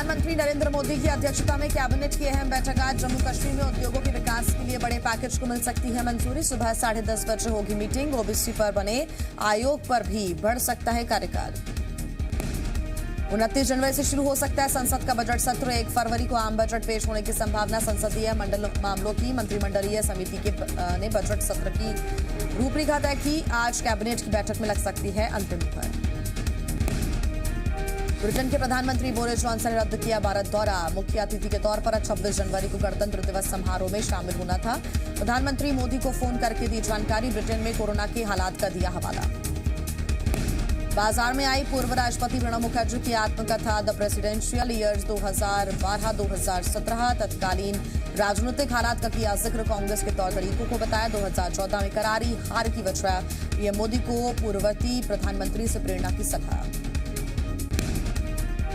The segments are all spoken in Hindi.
प्रधानमंत्री नरेंद्र मोदी की अध्यक्षता में कैबिनेट की अहम बैठक आज। जम्मू कश्मीर में उद्योगों के विकास के लिए बड़े पैकेज को मिल सकती है मंजूरी। सुबह 10:30 बजे होगी मीटिंग। ओबीसी पर बने आयोग पर भी बढ़ सकता है कार्यकाल। 29 जनवरी से शुरू हो सकता है संसद का बजट सत्र। 1 फरवरी को आम बजट पेश होने की संभावना। संसदीय मंडल मामलों की मंत्रिमंडलीय समिति ने बजट सत्र की रूपरेखा तय की। आज कैबिनेट की बैठक में लग सकती है अंतिम मुहर। ब्रिटेन के प्रधानमंत्री बोरिस जॉनसन ने रद्द किया भारत दौरा। मुख्य अतिथि के तौर पर 26 जनवरी को गणतंत्र दिवस समारोह में शामिल होना था। प्रधानमंत्री मोदी को फोन करके दी जानकारी। ब्रिटेन में कोरोना के हालात का दिया हवाला। बाजार में आई पूर्व राष्ट्रपति प्रणब मुखर्जी की आत्मकथा द प्रेसिडेंशियल ईयर्स 2012-2017। तत्कालीन राजनीतिक हालात का किया जिक्र। कांग्रेस के तौर तरीकों को बताया। 2014 में करारी हार की वजह पीएम मोदी को पूर्ववर्ती प्रधानमंत्री से प्रेरणा की सलाह।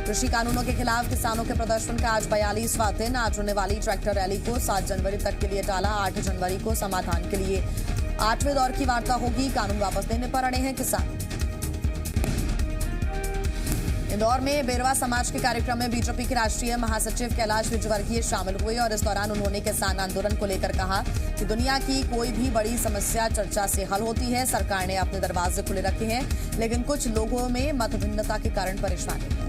कृषि कानूनों के खिलाफ किसानों के प्रदर्शन का आज 42वां दिन। आज होने वाली ट्रैक्टर रैली को 7 जनवरी तक के लिए टाला। 8 जनवरी को समाधान के लिए 8वें दौर की वार्ता होगी। कानून वापस देने पर अड़े हैं किसान। इंदौर में बेरवा समाज के कार्यक्रम में बीजेपी के राष्ट्रीय महासचिव कैलाश विजयवर्गीय शामिल हुए और इस दौरान उन्होंने किसान आंदोलन को लेकर कहा कि दुनिया की कोई भी बड़ी समस्या चर्चा से हल होती है। सरकार ने अपने दरवाजे खुले रखे हैं, लेकिन कुछ लोगों में मतभिन्नता के कारण परेशानी है।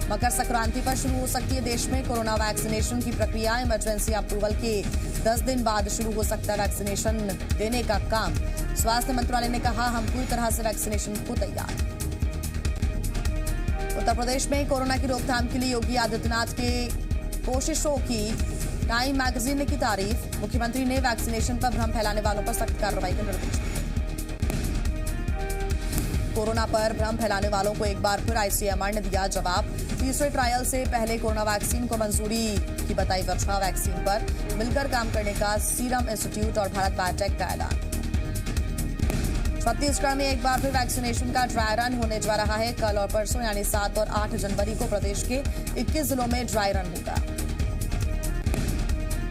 मकर संक्रांति पर शुरू हो सकती है देश में कोरोना वैक्सीनेशन की प्रक्रिया। इमरजेंसी अप्रूवल के 10 दिन बाद शुरू हो सकता है वैक्सीनेशन देने का काम। स्वास्थ्य मंत्रालय ने कहा, हम पूरी तरह से वैक्सीनेशन को तैयार। उत्तर प्रदेश में कोरोना की रोकथाम के लिए योगी आदित्यनाथ के कोशिशों की टाइम मैगजीन ने की तारीफ। मुख्यमंत्री ने वैक्सीनेशन पर भ्रम फैलाने वालों पर सख्त कार्रवाई के निर्देश दिए। कोरोना पर भ्रम फैलाने वालों को एक बार फिर आईसीएमआर ने दिया जवाब। तीसरे ट्रायल से पहले कोरोना वैक्सीन को मंजूरी की बताई वजह। वैक्सीन पर मिलकर काम करने का सीरम इंस्टीट्यूट और भारत बायोटेक का ऐलान। छत्तीसगढ़ में एक बार फिर वैक्सीनेशन का ड्राई रन होने जा रहा है। कल और परसों यानी 7 और 8 जनवरी को प्रदेश के 21 जिलों में ड्राई रन होगा।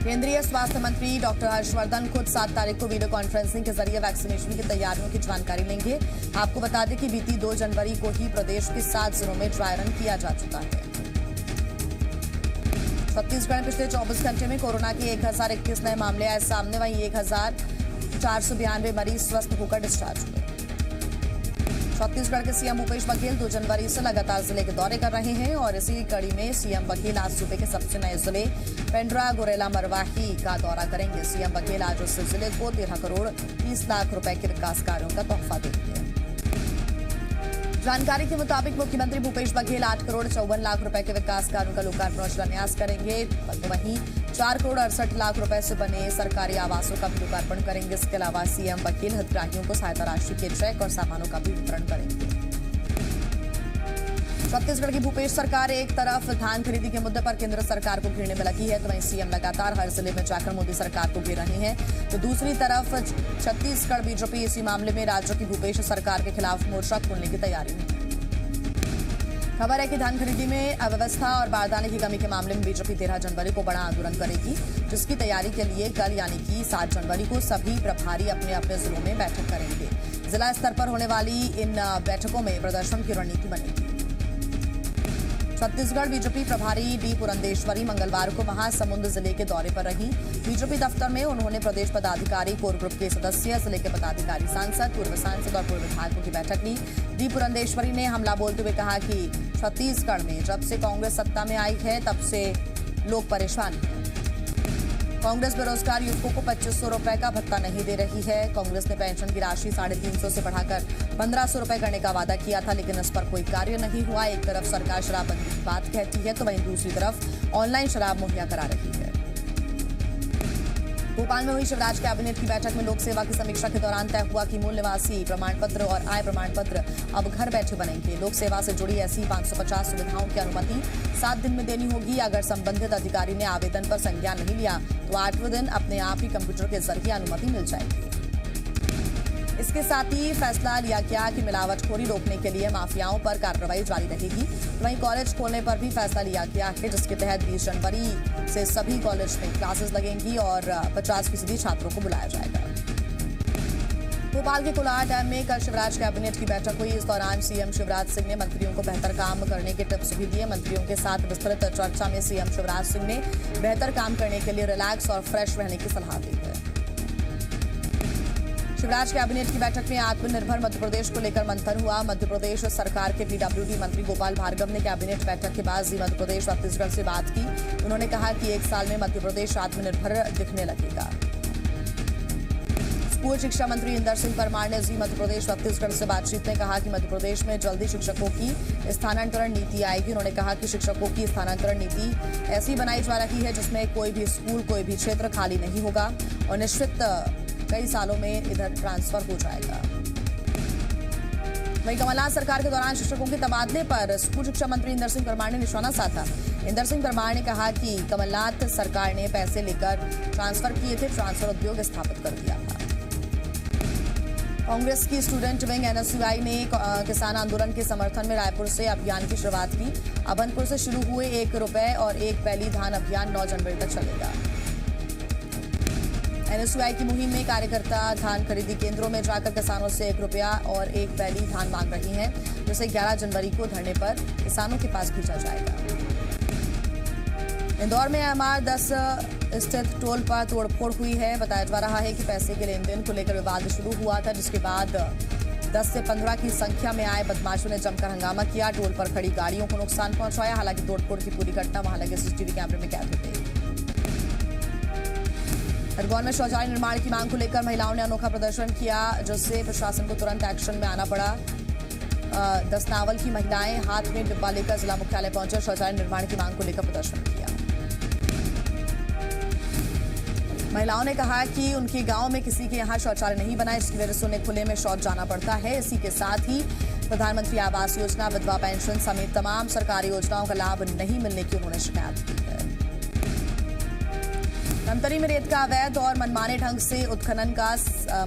केंद्रीय स्वास्थ्य मंत्री डॉक्टर हर्षवर्धन खुद 7 तारीख को वीडियो कॉन्फ्रेंसिंग के जरिए वैक्सीनेशन की तैयारियों की जानकारी लेंगे। आपको बता दें कि बीती 2 जनवरी को ही प्रदेश के 7 जिलों में ड्राई रन किया जा चुका है। छत्तीसगढ़ में पिछले 24 घंटे में कोरोना के 1021 नए मामले आए सामने। वहीं 1492 मरीज स्वस्थ होकर डिस्चार्ज हुए। छत्तीसगढ़ के सीएम भूपेश बघेल 2 जनवरी से लगातार जिले के दौरे कर रहे हैं और इसी कड़ी में सीएम बघेल आज सूबे के सबसे नए जिले पेंड्रा गुरेला मरवाही का दौरा करेंगे। सीएम बघेल आज उस जिले को 13 करोड़ 30 लाख रुपए के विकास कार्यों का तोहफा देंगे। जानकारी के मुताबिक मुख्यमंत्री भूपेश बघेल 8 करोड़ 54 लाख रुपए के विकास कार्यों का लोकार्पण और शिलान्यास करेंगे। वहीं 4 करोड़ 68 लाख रुपए से बने सरकारी आवासों का भी लोकार्पण करेंगे। इसके अलावा सीएम बघेल हितग्राहियों को सहायता राशि के चेक और सामानों का भी वितरण करेंगे। छत्तीसगढ़ की भूपेश सरकार एक तरफ धान खरीदी के मुद्दे पर केंद्र सरकार को घेरने में लगी है, तो वहीं सीएम लगातार हर जिले में जाकर मोदी सरकार को घेर रहे हैं। तो दूसरी तरफ छत्तीसगढ़ बीजेपी इसी मामले में राज्य की भूपेश सरकार के खिलाफ मोर्चा खोलने की तैयारी में है। खबर है कि धान खरीदी में अव्यवस्था और बारदाने की कमी के मामले में बीजेपी 13 जनवरी को बड़ा आंदोलन करेगी, जिसकी तैयारी के लिए कल यानी कि 7 जनवरी को सभी प्रभारी अपने अपने जिलों में बैठक करेंगे। जिला स्तर पर होने वाली इन बैठकों में प्रदर्शन की रणनीति बनेगी। छत्तीसगढ़ बीजेपी प्रभारी डी पुरंदेश्वरी मंगलवार को महासमुंद जिले के दौरे पर रही। बीजेपी दफ्तर में उन्होंने प्रदेश पदाधिकारी कोर ग्रुप के सदस्य, जिले के पदाधिकारी, सांसद, पूर्व सांसद और पूर्व विधायकों की बैठक ली। डी पुरंदेश्वरी ने हमला बोलते हुए कहा कि छत्तीसगढ़ में जब से कांग्रेस सत्ता में आई है तब से लोग परेशान हैं। कांग्रेस बेरोजगार युवकों को 2500 रुपए का भत्ता नहीं दे रही है। कांग्रेस ने पेंशन की राशि 350 से बढ़ाकर 1500 रुपए करने का वादा किया था, लेकिन इस पर कोई कार्य नहीं हुआ। एक तरफ सरकार शराबबंदी की बात कहती है, तो वहीं दूसरी तरफ ऑनलाइन शराब मुहैया करा रही है। भोपाल में हुई शिवराज कैबिनेट की बैठक में लोक सेवा की समीक्षा के दौरान तय हुआ कि मूल निवासी प्रमाण पत्र और आय प्रमाण पत्र अब घर बैठे बनेंगे। लोक सेवा से जुड़ी ऐसी 550 सुविधाओं की अनुमति 7 दिन में देनी होगी। अगर संबंधित अधिकारी ने आवेदन पर संज्ञान नहीं लिया तो 8वें दिन अपने आप ही कंप्यूटर के जरिए अनुमति मिल जाएगी। इसके साथ ही फैसला लिया गया कि मिलावटखोरी रोकने के लिए माफियाओं पर कार्रवाई जारी रहेगी। वहीं कॉलेज खोलने पर भी फैसला लिया गया है, जिसके तहत 20 जनवरी से सभी कॉलेज में क्लासेस लगेंगी और 50% छात्रों को बुलाया जाएगा। भोपाल के कोलार डैम में कल शिवराज कैबिनेट की बैठक हुई। इस दौरान सीएम शिवराज सिंह ने मंत्रियों को बेहतर काम करने के टिप्स भी दिए। मंत्रियों के साथ विस्तृत चर्चा में सीएम शिवराज सिंह ने बेहतर काम करने के लिए रिलैक्स और फ्रेश रहने की सलाह दी है। शिवराज कैबिनेट की बैठक में आत्मनिर्भर मध्य प्रदेश को लेकर मंथन हुआ। मध्य प्रदेश सरकार के पीडब्ल्यूडी मंत्री गोपाल भार्गव ने कैबिनेट बैठक के बाद जी मध्य प्रदेश छत्तीसगढ़ से बात की। उन्होंने कहा कि 1 साल में मध्य प्रदेश आत्मनिर्भर दिखने लगेगा। स्कूल शिक्षा मंत्री इंदर सिंह परमार ने जी मध्य प्रदेश छत्तीसगढ़ से बातचीत में कहा कि मध्य प्रदेश में जल्दी शिक्षकों की स्थानांतरण नीति आएगी। उन्होंने कहा कि शिक्षकों की स्थानांतरण नीति ऐसी बनाई जा रही है जिसमें कोई भी स्कूल, कोई भी क्षेत्र खाली नहीं होगा और निश्चित कई सालों में इधर ट्रांसफर हो जाएगा। वहीं कमलनाथ सरकार के दौरान शिक्षकों के तबादले पर स्कूल शिक्षा मंत्री इंदर सिंह परमार ने निशाना साधा। इंदर सिंह परमार ने कहा कि कमलनाथ सरकार ने पैसे लेकर ट्रांसफर किए थे, ट्रांसफर उद्योग स्थापित कर दिया था। कांग्रेस की स्टूडेंट विंग एनएसयूआई ने किसान आंदोलन के समर्थन में रायपुर से अभियान की शुरुआत की। अभनपुर से शुरू हुए 1 रुपए और 1 पैली धान अभियान 9 जनवरी तक चलेगा। एनएसयूआई की मुहिम में कार्यकर्ता धान खरीदी केंद्रों में जाकर किसानों से 1 रुपया और 1 पैली धान मांग रही हैं, जिसे 11 जनवरी को धरने पर किसानों के पास भेजा जाएगा। इंदौर में MR10 स्थित टोल पर तोड़फोड़ हुई है। बताया जा रहा है कि पैसे के लेन देन को लेकर विवाद शुरू हुआ था, जिसके बाद 10 से 15 की संख्या में आए बदमाशों ने जमकर हंगामा किया। टोल पर खड़ी गाड़ियों को नुकसान पहुंचाया। हालांकि तोड़फोड़ की पूरी घटना वहां लगे सीसीटीवी कैमरे में कैद हो गई। खरगोन में शौचालय निर्माण की मांग को लेकर महिलाओं ने अनोखा प्रदर्शन किया, जिससे प्रशासन को तुरंत एक्शन में आना पड़ा। दसनावल की महिलाएं हाथ में डिब्बा लेकर जिला मुख्यालय पहुंचे, शौचालय निर्माण की मांग को लेकर प्रदर्शन किया। महिलाओं ने कहा कि उनके गांव में किसी के यहां शौचालय नहीं बना, इसकी वजह से उन्हें खुले में शौच जाना पड़ता है। इसी के साथ ही प्रधानमंत्री आवास योजना, विधवा पेंशन समेत तमाम सरकारी योजनाओं का लाभ नहीं मिलने की उन्होंने शिकायत की है। धमतरी में रेत का अवैध और मनमाने ढंग से उत्खनन का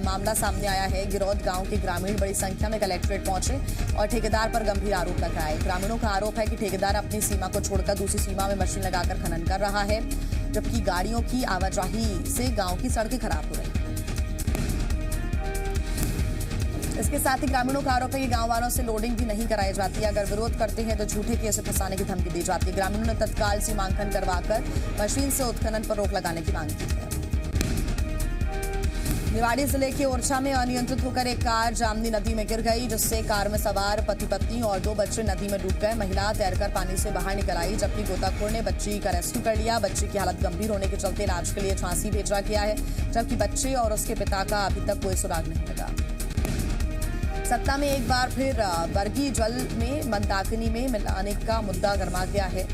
मामला सामने आया है। गिरौद गांव के ग्रामीण बड़ी संख्या में कलेक्ट्रेट पहुंचे और ठेकेदार पर गंभीर आरोप लगाए। ग्रामीणों का आरोप है कि ठेकेदार अपनी सीमा को छोड़कर दूसरी सीमा में मशीन लगाकर खनन कर रहा है, जबकि गाड़ियों की आवाजाही से गांव की सड़कें खराब हो रही हैं। इसके साथ ही ग्रामीणों का आरोप है कि गांव वालों से लोडिंग भी नहीं कराई जाती है। अगर विरोध करते हैं तो झूठे केस फंसाने की धमकी दी जाती है। ग्रामीणों ने तत्काल सीमांकन करवाकर मशीन से उत्खनन पर रोक लगाने की मांग की है। निवाड़ी जिले के ओरछा में अनियंत्रित होकर एक कार जामनी नदी में गिर गई, जिससे कार में सवार पति पत्नी और 2 बच्चे नदी में डूब गए। महिला तैरकर पानी से बाहर निकल आई, जबकि गोताखोर ने बच्ची का रेस्क्यू कर लिया। बच्ची की हालत गंभीर होने के चलते इलाज के लिए झांसी भेजा गया है, जबकि बच्चे और उसके पिता का अभी तक कोई सुराग नहीं लगा। सतना में एक बार फिर बरगी जल में मंदाकिनी में मिलाने का मुद्दा गरमा गया है।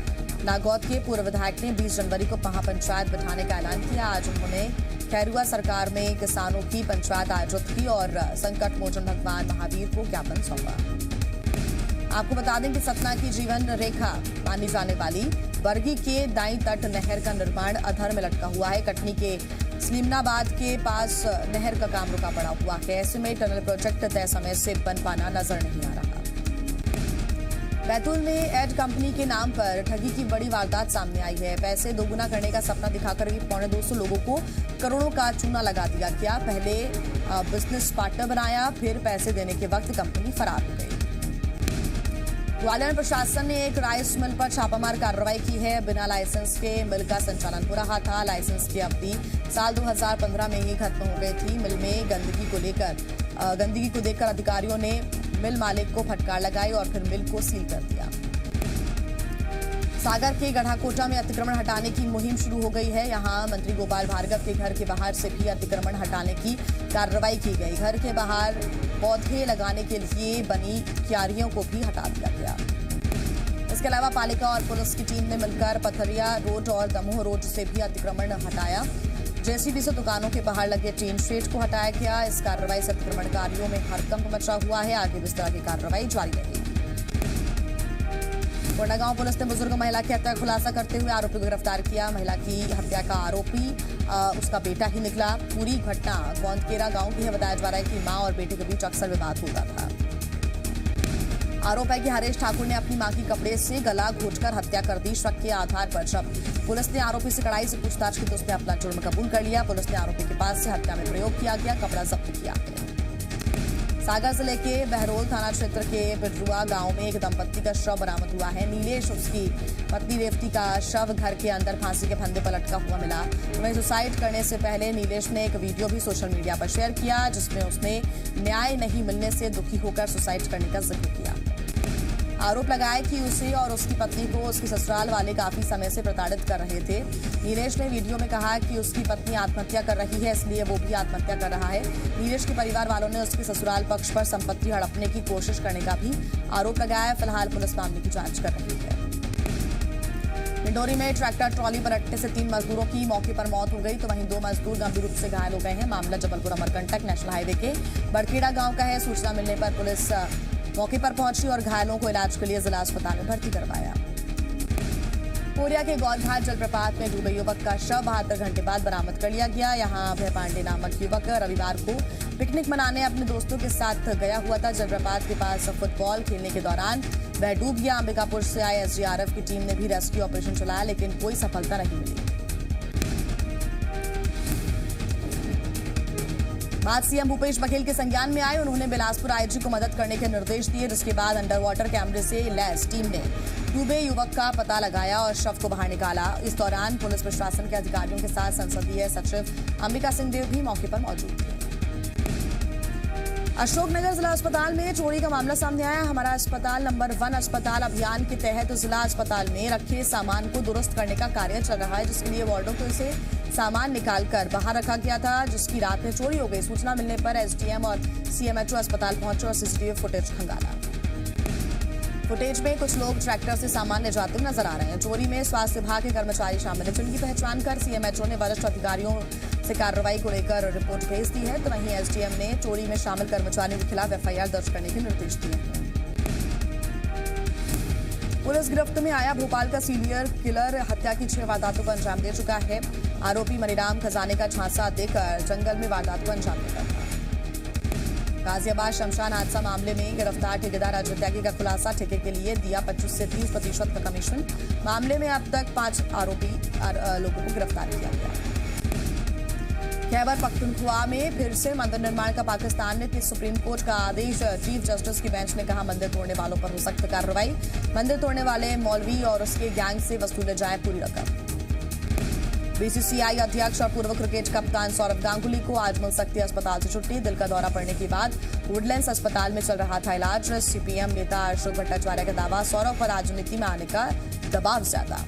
नागौद के पूर्व विधायक ने 20 जनवरी को महापंचायत बिठाने का ऐलान किया। आज उन्होंने खैरुआ सरकार में किसानों की पंचायत आयोजित की और संकट मोचन भगवान महावीर को ज्ञापन सौंपा। आपको बता दें कि सतना की जीवन रेखा मानी जाने वाली बरगी के दाईं तट नहर का निर्माण अधर में लटका हुआ है। कटनी के स्लीमनाबाद के पास नहर का काम रुका पड़ा हुआ है। ऐसे में टनल प्रोजेक्ट तय समय से बन पाना नजर नहीं आ रहा। बैतूल में एड कंपनी के नाम पर ठगी की बड़ी वारदात सामने आई है। पैसे दोगुना करने का सपना दिखाकर 250 लोगों को करोड़ों का चूना लगा दिया गया। पहले बिजनेस पार्टनर बनाया, फिर पैसे देने के वक्त कंपनी फरार हो गई। ग्वालियर प्रशासन ने एक राइस मिल पर छापामार कार्रवाई की है। बिना लाइसेंस के मिल का संचालन हो रहा था। लाइसेंस की अवधि साल 2015 में ही खत्म हो गई थी। मिल में गंदगी को देखकर अधिकारियों ने मिल मालिक को फटकार लगाई और फिर मिल को सील कर दिया। सागर के गढ़ाकोटा में अतिक्रमण हटाने की मुहिम शुरू हो गई है। यहां मंत्री गोपाल भार्गव के घर के बाहर से भी अतिक्रमण हटाने की कार्रवाई की गई। घर के बाहर पौधे लगाने के लिए बनी क्यारियों को भी हटा दिया गया। इसके अलावा पालिका और पुलिस की टीम ने मिलकर पथरिया रोड और दमोह रोड से भी अतिक्रमण हटाया। जेसीबी से दुकानों के बाहर लगे टीन शेड को हटाया गया। इस कार्रवाई से अतिक्रमणकारियों में हड़कंप मचा हुआ है। आगे भी इस तरह की कार्रवाई जारी रहेगी। कोंडागांव पुलिस ने बुजुर्ग महिला की हत्या का खुलासा करते हुए आरोपी को गिरफ्तार किया। महिला की हत्या का आरोपी उसका बेटा ही निकला। पूरी घटना गोंदकेरा गांव की है। बताया जा रहा है कि मां और बेटे के बीच अक्सर विवाद होता था। आरोप है कि हरेश ठाकुर ने अपनी मां की कपड़े से गला घोंटकर हत्या कर दी। शक के आधार पर जब पुलिस ने आरोपी से कड़ाई से पूछताछ की तो उसने अपना जुर्म कबूल कर लिया। पुलिस ने आरोपी के पास से हत्या में प्रयोग किया गया कपड़ा जब्त किया है। सागर जिले के बहरोल थाना क्षेत्र के बिडरुआ गांव में एक दंपत्ति का शव बरामद हुआ है। नीलेश उसकी पत्नी रेवती का शव घर के अंदर फांसी के फंदे पर लटका हुआ मिला। वहीं सुसाइड करने से पहले नीलेश ने एक वीडियो भी सोशल मीडिया पर शेयर किया, जिसमें उसने न्याय नहीं मिलने से दुखी होकर सुसाइड करने का जिक्र किया। आरोप लगाया कि उसे और उसकी पत्नी को उसके ससुराल वाले काफी समय से प्रताड़ित कर रहे थे। नीलेश ने वीडियो में कहा कि उसकी पत्नी आत्महत्या कर रही है, इसलिए वो भी आत्महत्या कर रहा है। नीलेश के परिवार वालों ने उसके ससुराल पक्ष पर संपत्ति हड़पने की कोशिश करने का भी आरोप लगाया। फिलहाल पुलिस मामले की जांच कर रही है। डिंडोरी में ट्रैक्टर ट्रॉली पलटने से 3 मजदूरों की मौके पर मौत हो गई, तो वहीं 2 मजदूर गंभीर रूप से घायल हो गए हैं। मामला जबलपुर अमरकंटक नेशनल हाईवे के बड़खेड़ा गांव का है। सूचना मिलने पर पुलिस मौके पर पहुंची और घायलों को इलाज के लिए जिला अस्पताल में भर्ती करवाया। कोरिया के गौरघाट जलप्रपात में डूबे युवक का शव 72 घंटे बाद बरामद कर लिया गया। यहां अभय पांडे नामक युवक रविवार को पिकनिक मनाने अपने दोस्तों के साथ गया हुआ था। जलप्रपात के पास फुटबॉल खेलने के दौरान वह डूब गया। अंबिकापुर से आई एसडीआरएफ की टीम ने भी रेस्क्यू ऑपरेशन चलाया, लेकिन कोई सफलता नहीं मिली। बात सीएम भूपेश बघेल के संज्ञान में आए। उन्होंने बिलासपुर आईजी को मदद करने के निर्देश दिए, जिसके बाद अंडर वाटर कैमरे से लैस टीम ने डूबे युवक का पता लगाया और शव को बाहर निकाला। इस दौरान पुलिस प्रशासन के अधिकारियों के साथ संसदीय सचिव अंबिका सिंह देव भी मौके पर मौजूद थे। अशोकनगर जिला अस्पताल में चोरी का मामला सामने आया। हमारा अस्पताल नंबर 1 अस्पताल अभियान के तहत जिला अस्पताल में रखे सामान को दुरुस्त करने का कार्य चल रहा है, जिसके लिए वार्डों को इसे सामान निकालकर बाहर रखा गया था, जिसकी रात में चोरी हो गई। सूचना मिलने पर एसडीएम और सीएमएचओ अस्पताल पहुंचे और सीसीटीवी फुटेज खंगाला। फुटेज में कुछ लोग ट्रैक्टर से सामान ले जाते हुए नजर आ रहे हैं। चोरी में स्वास्थ्य विभाग के कर्मचारी शामिल हैं, जिनकी पहचान कर सीएमएचओ ने वरिष्ठ अधिकारियों से कार्रवाई को लेकर रिपोर्ट भेज दी है। तो वहीं एसडीएम ने चोरी में शामिल कर्मचारियों के खिलाफ एफआईआर दर्ज करने के निर्देश दिए हैं। पुलिस गिरफ्त में आया भोपाल का सीरियल किलर हत्या की 6 वारदातों को अंजाम दे चुका है। आरोपी मनीराम खजाने का झांसा देकर जंगल में वारदात को अंजाम देता था। गाजियाबाद शमशान हादसा मामले में गिरफ्तार ठेकेदार अजय त्यागी का खुलासा, ठेके के लिए दिया 25 से 30% का कमीशन। मामले में अब तक 5 आरोपी लोगों को गिरफ्तार किया गया। खैबर पख्तूनख्वा में फिर से मंदिर निर्माण का पाकिस्तान ने सुप्रीम कोर्ट का आदेश। चीफ जस्टिस की बेंच ने कहा मंदिर तोड़ने वालों पर हो सख्त कार्रवाई। मंदिर तोड़ने वाले मौलवी और उसके गैंग से वसूले जाए पूरी रकम। बीसीसीआई अध्यक्ष और पूर्व क्रिकेट कप्तान सौरव गांगुली को आज मिल सकती है अस्पताल से छुट्टी। दिल का दौरा पड़ने के बाद वुडलैंड्स अस्पताल में चल रहा था इलाज। सीपीएम नेता अशोक भट्टाचार्य का दावा, सौरव पर राजनीति में आने का दबाव ज्यादा।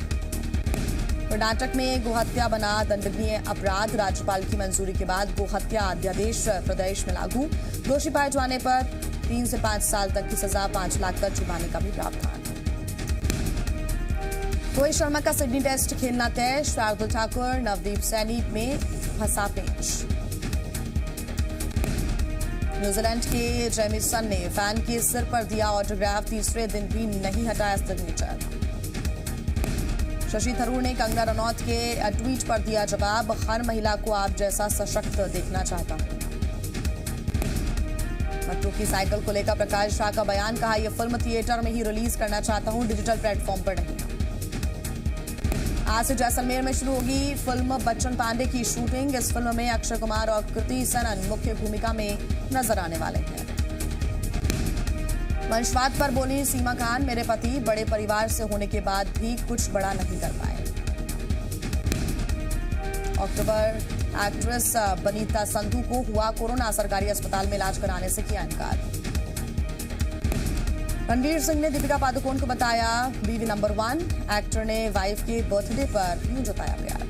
कर्नाटक में गोहत्या बना दंडनीय अपराध। राज्यपाल की मंजूरी के बाद गोहत्या अध्यादेश प्रदेश में लागू। दोषी पाए जाने पर 3 से 5 साल तक की सजा, 5 लाख तक जुर्माने का भी प्रावधान। रोहित शर्मा का सिडनी टेस्ट खेलना तय। शार्दुल ठाकुर नवदीप सैनी में फंसा पेंच। न्यूजीलैंड के जेमिसन ने फैन के सिर पर दिया ऑटोग्राफ, तीसरे दिन भी नहीं हटाया सिग्नेचर। शशि थरूर ने कंगना रनौत के ट्वीट पर दिया जवाब, हर महिला को आप जैसा सशक्त देखना चाहता हूं। मट्टू की साइकिल को लेकर प्रकाश राव का बयान, कहा यह फिल्म थिएटर में ही रिलीज करना चाहता हूं, डिजिटल प्लेटफॉर्म पर नहीं। आज से जैसलमेर में शुरू होगी फिल्म बच्चन पांडे की शूटिंग। इस फिल्म में अक्षय कुमार और कृति सनन मुख्य भूमिका में नजर आने वाले हैं। वंशवाद पर बोली सीमा खान, मेरे पति बड़े परिवार से होने के बाद भी कुछ बड़ा नहीं कर पाए। अक्टूबर एक्ट्रेस बनीता संधू को हुआ कोरोना, सरकारी अस्पताल में इलाज कराने से किया इनकार। रणवीर सिंह ने दीपिका पादुकोण को बताया बीवी नंबर 1। एक्टर ने वाइफ के बर्थडे पर यूं जताया प्यार।